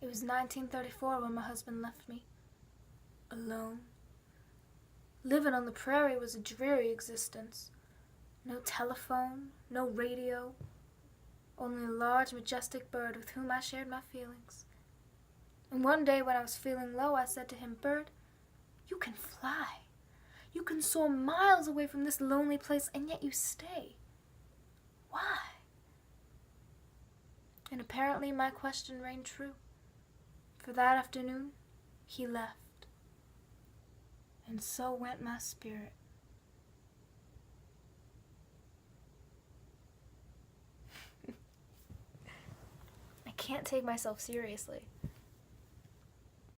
It was 1934 when my husband left me. Alone. Living on the prairie was a dreary existence. No telephone, no radio, only a large, majestic bird with whom I shared my feelings. And one day when I was feeling low, I said to him, "Bird, you can fly. You can soar miles away from this lonely place, and yet you stay. Why?" And apparently my question rang true. For that afternoon, he left. And so went my spirit. I can't take myself seriously.